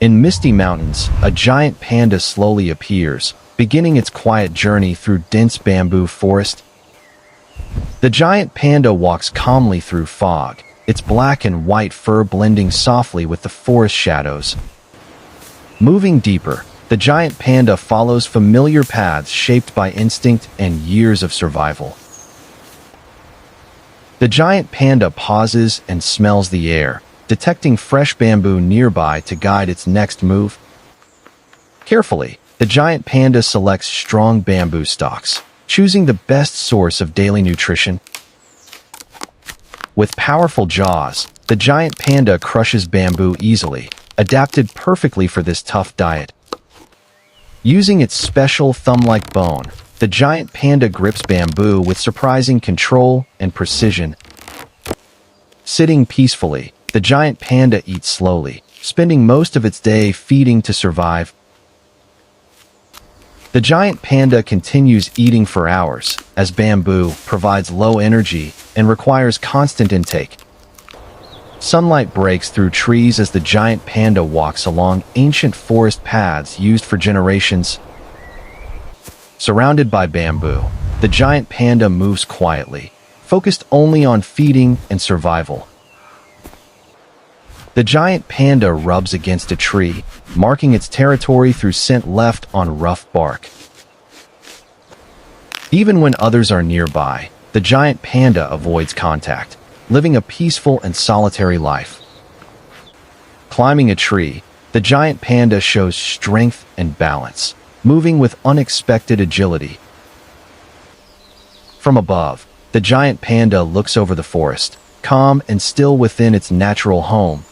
In misty mountains, a giant panda slowly appears, beginning its quiet journey through dense bamboo forest. The giant panda walks calmly through fog, its black and white fur blending softly with the forest shadows. Moving deeper, the giant panda follows familiar paths shaped by instinct and years of survival. The giant panda pauses and smells the air, detecting fresh bamboo nearby to guide its next move. Carefully, the giant panda selects strong bamboo stalks, choosing the best source of daily nutrition. With powerful jaws, the giant panda crushes bamboo easily, adapted perfectly for this tough diet. Using its special thumb-like bone, the giant panda grips bamboo with surprising control and precision. Sitting peacefully, the giant panda eats slowly, spending most of its day feeding to survive. The giant panda continues eating for hours, as bamboo provides low energy and requires constant intake. Sunlight breaks through trees as the giant panda walks along ancient forest paths used for generations. Surrounded by bamboo, the giant panda moves quietly, focused only on feeding and survival. The giant panda rubs against a tree, marking its territory through scent left on rough bark. Even when others are nearby, the giant panda avoids contact, living a peaceful and solitary life. Climbing a tree, the giant panda shows strength and balance, moving with unexpected agility. From above, the giant panda looks over the forest, calm and still within its natural home.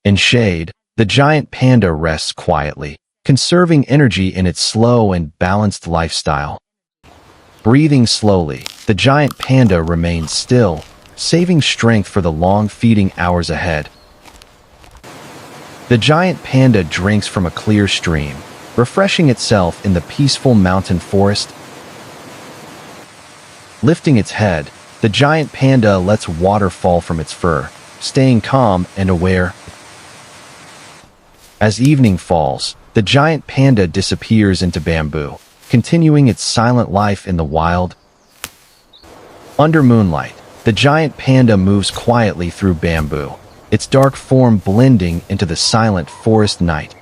In shade, the giant panda rests quietly, conserving energy in its slow and balanced lifestyle. Breathing slowly, the giant panda remains still, saving strength for the long feeding hours ahead. The giant panda drinks from a clear stream, refreshing itself in the peaceful mountain forest. Lifting its head, the giant panda lets water fall from its fur, staying calm and aware. As evening falls, the giant panda disappears into bamboo, continuing its silent life in the wild. Under moonlight, the giant panda moves quietly through bamboo, its dark form blending into the silent forest night.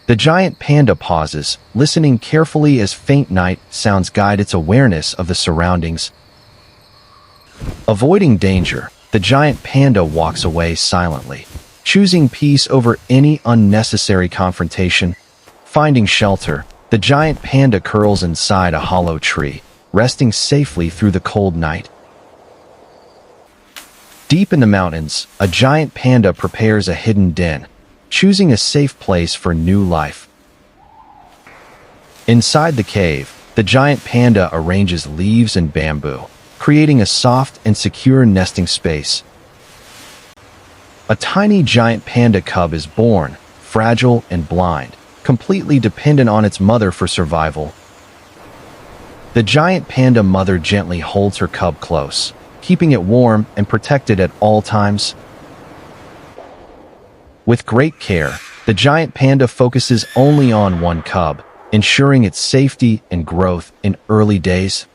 The giant panda pauses, listening carefully as faint night sounds guide its awareness of the surroundings. Avoiding danger, the giant panda walks away silently, choosing peace over any unnecessary confrontation. Finding shelter, the giant panda curls inside a hollow tree, resting safely through the cold night. Deep in the mountains, a giant panda prepares a hidden den, choosing a safe place for new life. Inside the cave, the giant panda arranges leaves and bamboo, creating a soft and secure nesting space. A tiny giant panda cub is born, fragile and blind, completely dependent on its mother for survival. The giant panda mother gently holds her cub close, keeping it warm and protected at all times. With great care, the giant panda focuses only on one cub, ensuring its safety and growth in early days.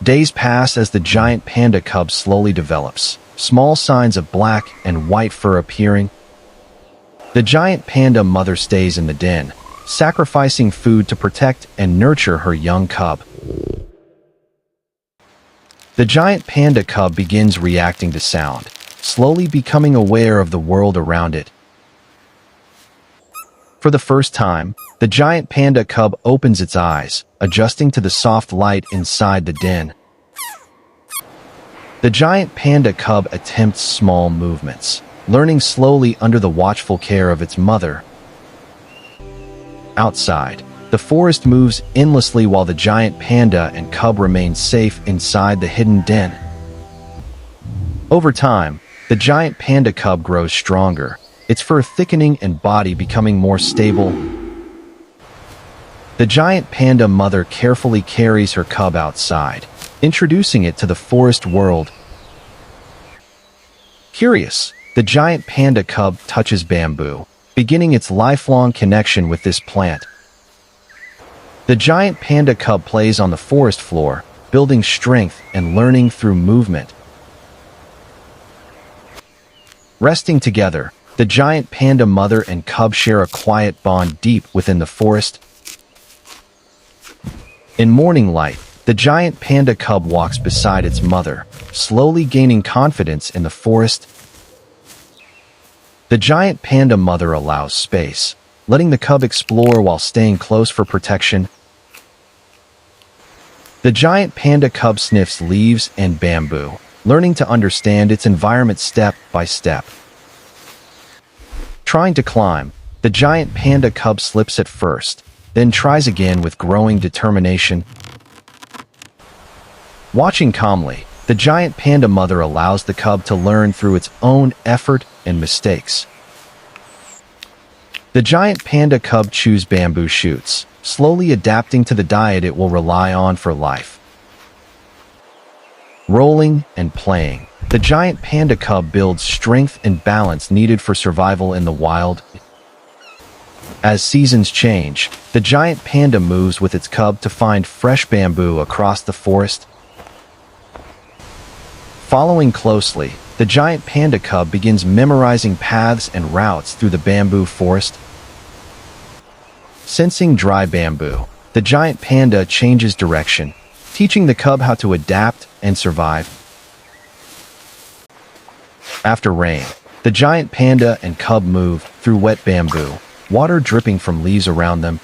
Days pass as the giant panda cub slowly develops, small signs of black and white fur appearing. The giant panda mother stays in the den, sacrificing food to protect and nurture her young cub. The giant panda cub begins reacting to sound, slowly becoming aware of the world around it. For the first time, the giant panda cub opens its eyes, adjusting to the soft light inside the den. The giant panda cub attempts small movements, learning slowly under the watchful care of its mother. Outside, the forest moves endlessly while the giant panda and cub remain safe inside the hidden den. Over time, the giant panda cub grows stronger, its fur thickening and body becoming more stable. The giant panda mother carefully carries her cub outside, introducing it to the forest world. Curious, the giant panda cub touches bamboo, beginning its lifelong connection with this plant. The giant panda cub plays on the forest floor, building strength and learning through movement. Resting together, the giant panda mother and cub share a quiet bond deep within the forest. In morning light, the giant panda cub walks beside its mother, slowly gaining confidence in the forest. The giant panda mother allows space, letting the cub explore while staying close for protection. The giant panda cub sniffs leaves and bamboo, learning to understand its environment step by step. Trying to climb, the giant panda cub slips at first, then tries again with growing determination. Watching calmly, the giant panda mother allows the cub to learn through its own effort and mistakes. The giant panda cub chews bamboo shoots, slowly adapting to the diet it will rely on for life. Rolling and playing, the giant panda cub builds strength and balance needed for survival in the wild. As seasons change, the giant panda moves with its cub to find fresh bamboo across the forest. Following closely, the giant panda cub begins memorizing paths and routes through the bamboo forest. Sensing dry bamboo, the giant panda changes direction, teaching the cub how to adapt and survive. After rain, the giant panda and cub move through wet bamboo, water dripping from leaves around them.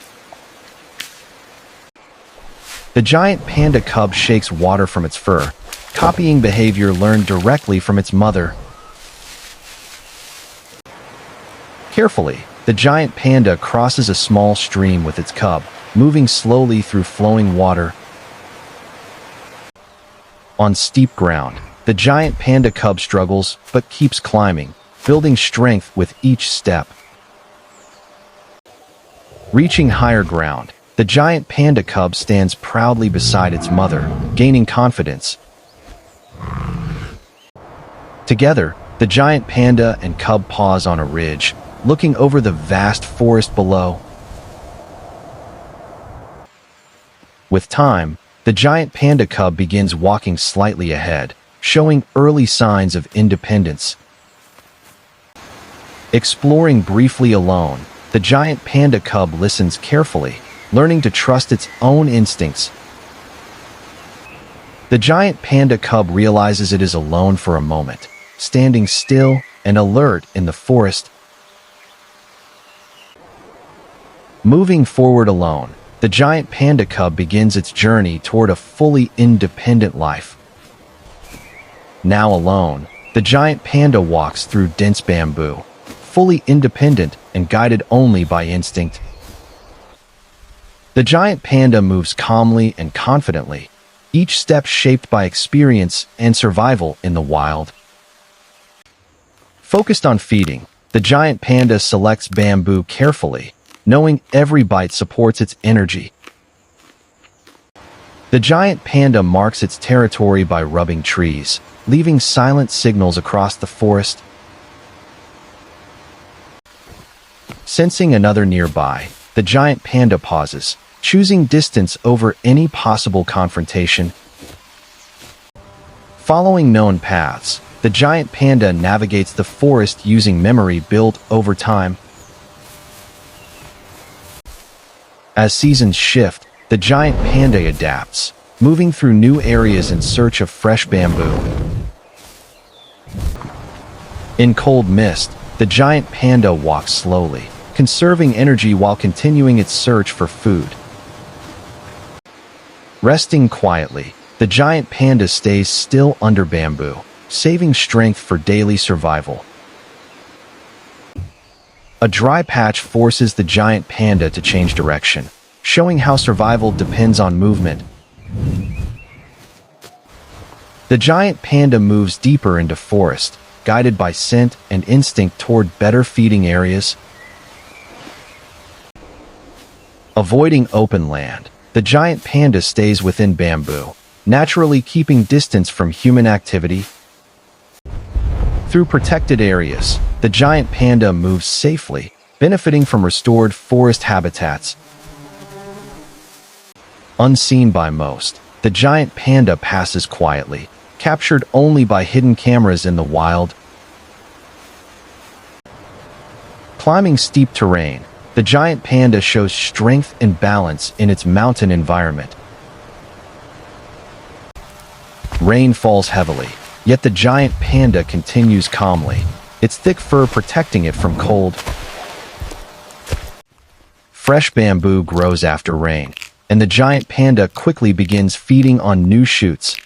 The giant panda cub shakes water from its fur, copying behavior learned directly from its mother. Carefully, the giant panda crosses a small stream with its cub, moving slowly through flowing water. On steep ground, the giant panda cub struggles but keeps climbing, building strength with each step. Reaching higher ground, the giant panda cub stands proudly beside its mother, gaining confidence. Together, the giant panda and cub pause on a ridge, looking over the vast forest below. With time, the giant panda cub begins walking slightly ahead, showing early signs of independence. Exploring briefly alone, the giant panda cub listens carefully, learning to trust its own instincts. The giant panda cub realizes it is alone for a moment, standing still and alert in the forest. Moving forward alone, the giant panda cub begins its journey toward a fully independent life. Now alone, the giant panda walks through dense bamboo, fully independent and guided only by instinct. The giant panda moves calmly and confidently, each step shaped by experience and survival in the wild. Focused on feeding, the giant panda selects bamboo carefully, knowing every bite supports its energy. The giant panda marks its territory by rubbing trees, leaving silent signals across the forest. Sensing another nearby, the giant panda pauses, choosing distance over any possible confrontation. Following known paths, the giant panda navigates the forest using memory built over time. As seasons shift, the giant panda adapts, moving through new areas in search of fresh bamboo. In cold mist, the giant panda walks slowly, conserving energy while continuing its search for food. Resting quietly, the giant panda stays still under bamboo, saving strength for daily survival. A dry patch forces the giant panda to change direction, showing how survival depends on movement. The giant panda moves deeper into forest, guided by scent and instinct toward better feeding areas. Avoiding open land, the giant panda stays within bamboo, naturally keeping distance from human activity. Through protected areas, the giant panda moves safely, benefiting from restored forest habitats. Unseen by most, the giant panda passes quietly, captured only by hidden cameras in the wild. Climbing steep terrain, the giant panda shows strength and balance in its mountain environment. Rain falls heavily, yet the giant panda continues calmly, its thick fur protecting it from cold. Fresh bamboo grows after rain, and the giant panda quickly begins feeding on new shoots.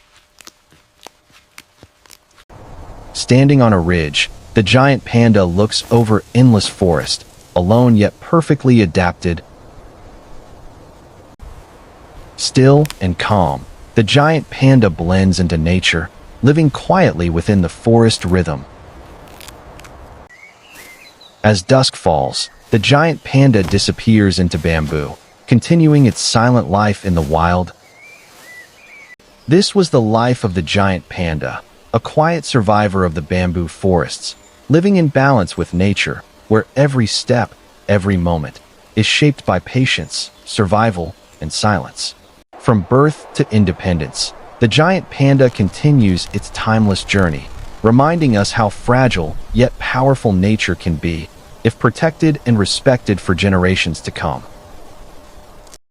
Standing on a ridge, the giant panda looks over endless forest, alone yet perfectly adapted. Still and calm, the giant panda blends into nature, living quietly within the forest rhythm. As dusk falls, the giant panda disappears into bamboo, continuing its silent life in the wild. This was the life of the giant panda, a quiet survivor of the bamboo forests, living in balance with nature, where every step, every moment, is shaped by patience, survival, and silence. From birth to independence, the giant panda continues its timeless journey, reminding us how fragile yet powerful nature can be if protected and respected for generations to come.